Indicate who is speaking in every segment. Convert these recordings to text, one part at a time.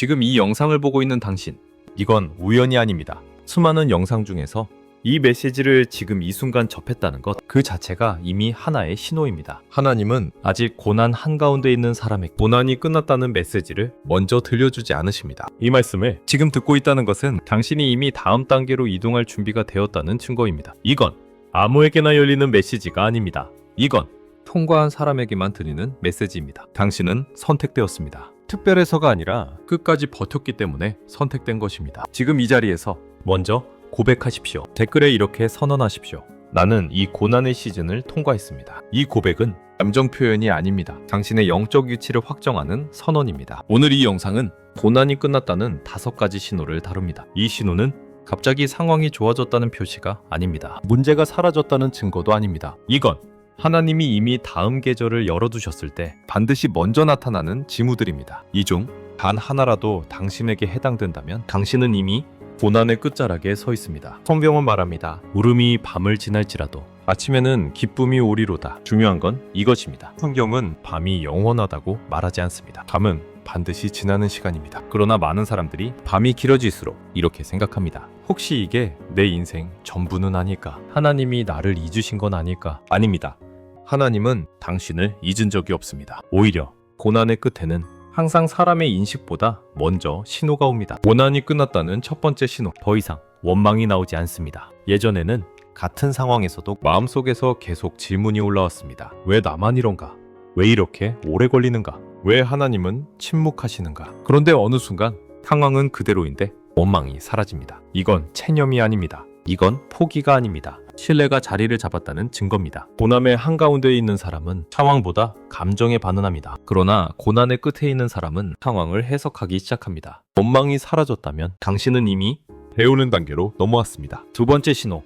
Speaker 1: 지금 이 영상을 보고 있는 당신, 이건 우연이 아닙니다. 수많은 영상 중에서 이 메시지를 지금 이 순간 접했다는 것 그 자체가 이미 하나의 신호입니다. 하나님은 아직 고난 한가운데 있는 사람에게 고난이 끝났다는 메시지를 먼저 들려주지 않으십니다. 이 말씀을 지금 듣고 있다는 것은 당신이 이미 다음 단계로 이동할 준비가 되었다는 증거입니다. 이건 아무에게나 열리는 메시지가 아닙니다. 이건 통과한 사람에게만 드리는 메시지입니다. 당신은 선택되었습니다. 특별해서가 아니라 끝까지 버텼기 때문에 선택된 것입니다. 지금 이 자리에서 먼저 고백하십시오. 댓글에 이렇게 선언하십시오. 나는 이 고난의 시즌을 통과했습니다. 이 고백은 감정 표현이 아닙니다. 당신의 영적 위치를 확정하는 선언입니다. 오늘 이 영상은 고난이 끝났다는 5가지 신호를 다룹니다. 이 신호는 갑자기 상황이 좋아졌다는 표시가 아닙니다. 문제가 사라졌다는 증거도 아닙니다. 이건 하나님이 이미 다음 계절을 열어두셨을 때 반드시 먼저 나타나는 징후들입니다. 이 중 단 하나라도 당신에게 해당된다면 당신은 이미 고난의 끝자락에 서 있습니다. 성경은 말합니다. 구름이 밤을 지날지라도 아침에는 기쁨이 오리로다. 중요한 건 이것입니다. 성경은 밤이 영원하다고 말하지 않습니다. 밤은 반드시 지나는 시간입니다. 그러나 많은 사람들이 밤이 길어질수록 이렇게 생각합니다. 혹시 이게 내 인생 전부는 아닐까? 하나님이 나를 잊으신 건 아닐까? 아닙니다. 하나님은 당신을 잊은 적이 없습니다. 오히려 고난의 끝에는 항상 사람의 인식보다 먼저 신호가 옵니다. 고난이 끝났다는 첫 번째 신호. 더 이상 원망이 나오지 않습니다. 예전에는 같은 상황에서도 마음속에서 계속 질문이 올라왔습니다. 왜 나만 이런가? 왜 이렇게 오래 걸리는가? 왜 하나님은 침묵하시는가? 그런데 어느 순간 상황은 그대로인데 원망이 사라집니다. 이건 체념이 아닙니다. 이건 포기가 아닙니다. 신뢰가 자리를 잡았다는 증거입니다. 고난의 한가운데에 있는 사람은 상황보다 감정에 반응합니다. 그러나 고난의 끝에 있는 사람은 상황을 해석하기 시작합니다. 원망이 사라졌다면 당신은 이미 배우는 단계로 넘어왔습니다. 두 번째 신호.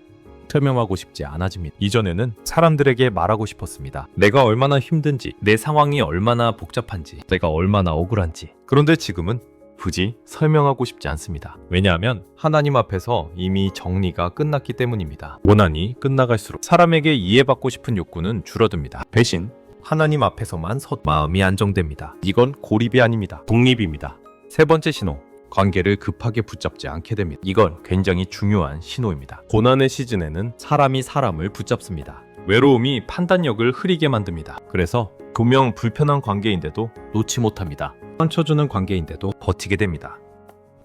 Speaker 1: 설명하고 싶지 않아집니다. 이전에는 사람들에게 말하고 싶었습니다. 내가 얼마나 힘든지, 내 상황이 얼마나 복잡한지, 내가 얼마나 억울한지. 그런데 지금은 굳이 설명하고 싶지 않습니다. 왜냐하면 하나님 앞에서 이미 정리가 끝났기 때문입니다. 고난이 끝나갈수록 사람에게 이해받고 싶은 욕구는 줄어듭니다. 대신 하나님 앞에서만 마음이 안정됩니다. 이건 고립이 아닙니다. 독립입니다. 세 번째 신호. 관계를 급하게 붙잡지 않게 됩니다. 이건 굉장히 중요한 신호입니다. 고난의 시즌에는 사람이 사람을 붙잡습니다. 외로움이 판단력을 흐리게 만듭니다. 그래서 분명 불편한 관계인데도 놓지 못합니다. 상처주는 관계인데도 버티게 됩니다.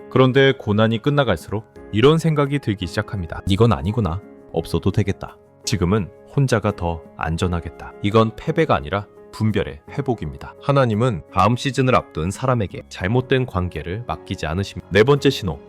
Speaker 1: 그런데 고난이 끝나갈수록 이런 생각이 들기 시작합니다. 이건 아니구나. 없어도 되겠다. 지금은 혼자가 더 안전하겠다. 이건 패배가 아니라 분별의 회복입니다. 하나님은 다음 시즌을 앞둔 사람에게 잘못된 관계를 맡기지 않으십니다. 네 번째 신호.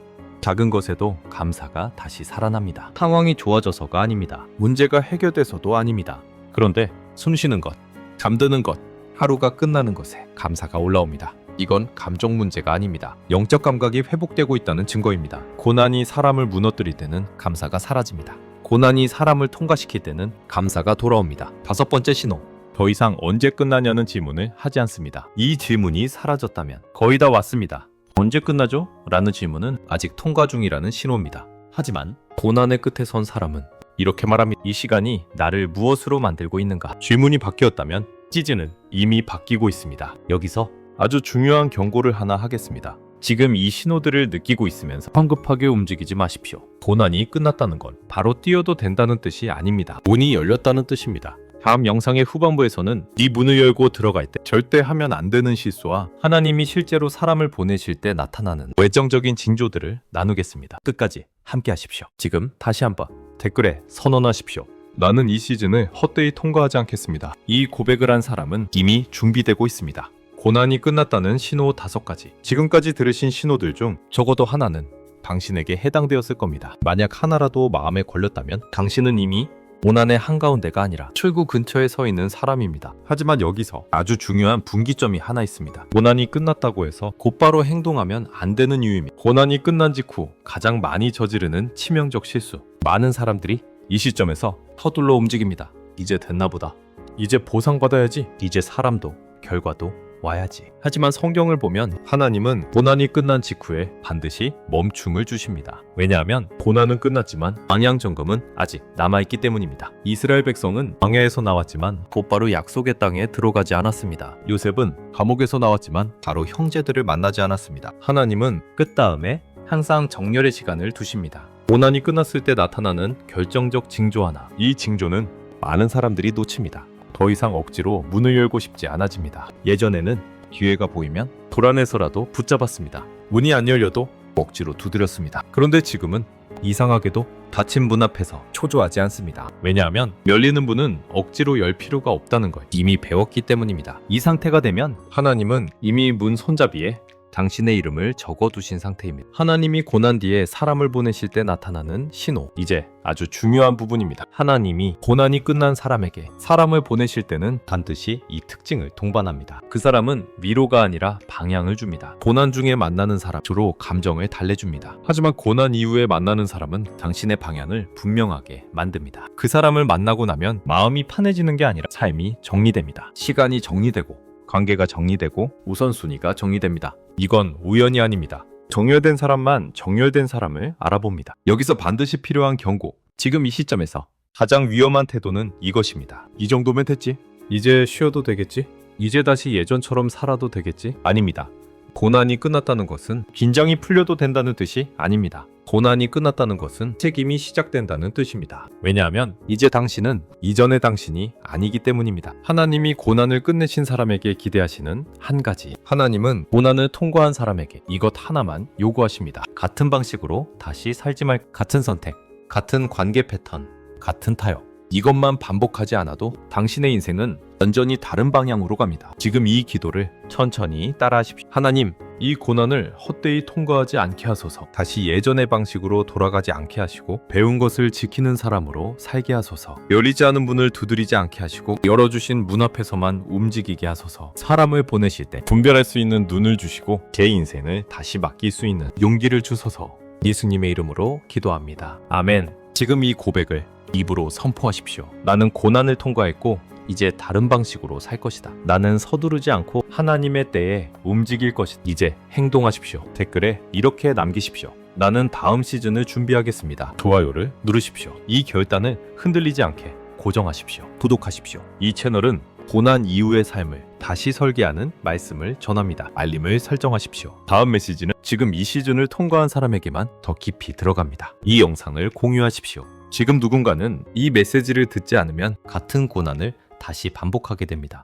Speaker 1: 작은 것에도 감사가 다시 살아납니다. 상황이 좋아져서가 아닙니다. 문제가 해결돼서도 아닙니다. 그런데 숨 쉬는 것, 잠드는 것, 하루가 끝나는 것에 감사가 올라옵니다. 이건 감정 문제가 아닙니다. 영적 감각이 회복되고 있다는 증거입니다. 고난이 사람을 무너뜨릴 때는 감사가 사라집니다. 고난이 사람을 통과시킬 때는 감사가 돌아옵니다. 다섯 번째 신호. 더 이상 언제 끝나냐는 질문을 하지 않습니다. 이 질문이 사라졌다면 거의 다 왔습니다. 언제 끝나죠? 라는 질문은 아직 통과 중이라는 신호입니다. 하지만 고난의 끝에 선 사람은 이렇게 말합니다. 이 시간이 나를 무엇으로 만들고 있는가? 질문이 바뀌었다면 시즌은 이미 바뀌고 있습니다. 여기서 아주 중요한 경고를 하나 하겠습니다. 지금 이 신호들을 느끼고 있으면서 황급하게 움직이지 마십시오. 고난이 끝났다는 건 바로 뛰어도 된다는 뜻이 아닙니다. 문이 열렸다는 뜻입니다. 다음 영상의 후반부에서는 이 문을 열고 들어갈 때 절대 하면 안 되는 실수와 하나님이 실제로 사람을 보내실 때 나타나는 외정적인 징조들을 나누겠습니다. 끝까지 함께 하십시오. 지금 다시 한번 댓글에 선언하십시오. 나는 이 시즌을 헛되이 통과하지 않겠습니다. 이 고백을 한 사람은 이미 준비되고 있습니다. 고난이 끝났다는 신호 5가지. 지금까지 들으신 신호들 중 적어도 하나는 당신에게 해당되었을 겁니다. 만약 하나라도 마음에 걸렸다면 당신은 이미 고난의 한가운데가 아니라 출구 근처에 서 있는 사람입니다. 하지만 여기서 아주 중요한 분기점이 하나 있습니다. 고난이 끝났다고 해서 곧바로 행동하면 안 되는 이유입니다. 고난이 끝난 직후 가장 많이 저지르는 치명적 실수. 많은 사람들이 이 시점에서 서둘러 움직입니다. 이제 됐나 보다. 이제 보상받아야지. 이제 사람도 결과도 와야지. 하지만 성경을 보면 하나님은 고난이 끝난 직후에 반드시 멈춤을 주십니다. 왜냐하면 고난은 끝났지만 방향점검은 아직 남아있기 때문입니다. 이스라엘 백성은 광야에서 나왔지만 곧바로 약속의 땅에 들어가지 않았습니다. 요셉은 감옥에서 나왔지만 바로 형제들을 만나지 않았습니다. 하나님은 끝다음에 항상 정렬의 시간을 두십니다. 고난이 끝났을 때 나타나는 결정적 징조 하나. 이 징조는 많은 사람들이 놓칩니다. 더 이상 억지로 문을 열고 싶지 않아집니다. 예전에는 기회가 보이면 불안해서라도 붙잡았습니다. 문이 안 열려도 억지로 두드렸습니다. 그런데 지금은 이상하게도 닫힌 문 앞에서 초조하지 않습니다. 왜냐하면 열리는 문은 억지로 열 필요가 없다는 걸 이미 배웠기 때문입니다. 이 상태가 되면 하나님은 이미 문 손잡이에 당신의 이름을 적어두신 상태입니다. 하나님이 고난 뒤에 사람을 보내실 때 나타나는 신호. 이제 아주 중요한 부분입니다. 하나님이 고난이 끝난 사람에게 사람을 보내실 때는 반드시 이 특징을 동반합니다. 그 사람은 위로가 아니라 방향을 줍니다. 고난 중에 만나는 사람 주로 감정을 달래줍니다. 하지만 고난 이후에 만나는 사람은 당신의 방향을 분명하게 만듭니다. 그 사람을 만나고 나면 마음이 편해지는 게 아니라 삶이 정리됩니다. 시간이 정리되고 관계가 정리되고 우선순위가 정리됩니다. 이건 우연이 아닙니다. 정렬된 사람만 정렬된 사람을 알아봅니다. 여기서 반드시 필요한 경고. 지금 이 시점에서 가장 위험한 태도는 이것입니다. 이 정도면 됐지? 이제 쉬어도 되겠지? 이제 다시 예전처럼 살아도 되겠지? 아닙니다. 고난이 끝났다는 것은 긴장이 풀려도 된다는 뜻이 아닙니다. 고난이 끝났다는 것은 책임이 시작된다는 뜻입니다. 왜냐하면 이제 당신은 이전의 당신이 아니기 때문입니다. 하나님이 고난을 끝내신 사람에게 기대하시는 한 가지. 하나님은 고난을 통과한 사람에게 이것 하나만 요구하십니다. 같은 방식으로 다시 살지 말 같은 선택, 같은 관계 패턴, 같은 타협. 이것만 반복하지 않아도 당신의 인생은 완전히 다른 방향으로 갑니다. 지금 이 기도를 천천히 따라하십시오. 하나님, 이 고난을 헛되이 통과하지 않게 하소서. 다시 예전의 방식으로 돌아가지 않게 하시고 배운 것을 지키는 사람으로 살게 하소서. 열리지 않은 문을 두드리지 않게 하시고 열어주신 문 앞에서만 움직이게 하소서. 사람을 보내실 때 분별할 수 있는 눈을 주시고 제 인생을 다시 맡길 수 있는 용기를 주소서. 예수님의 이름으로 기도합니다. 아멘. 지금 이 고백을 입으로 선포하십시오. 나는 고난을 통과했고 이제 다른 방식으로 살 것이다. 나는 서두르지 않고 하나님의 때에 움직일 것이다. 이제 행동하십시오. 댓글에 이렇게 남기십시오. 나는 다음 시즌을 준비하겠습니다. 좋아요를 누르십시오. 이 결단을 흔들리지 않게 고정하십시오. 구독하십시오. 이 채널은 고난 이후의 삶을 다시 설계하는 말씀을 전합니다. 알림을 설정하십시오. 다음 메시지는 지금 이 시즌을 통과한 사람에게만 더 깊이 들어갑니다. 이 영상을 공유하십시오. 지금 누군가는 이 메시지를 듣지 않으면 같은 고난을 다시 반복하게 됩니다.